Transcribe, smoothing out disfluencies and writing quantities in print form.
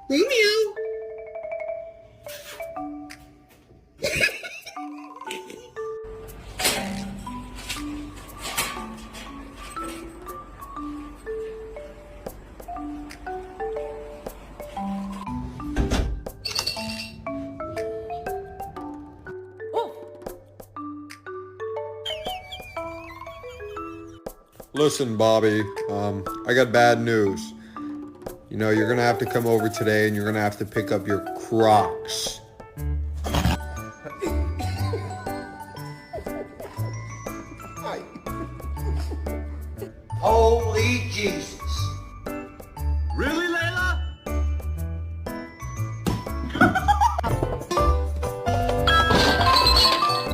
Meow. Listen, Bobby, I got bad news. You know, you're gonna have to come over today and you're gonna have to pick up your Crocs. Holy Jesus.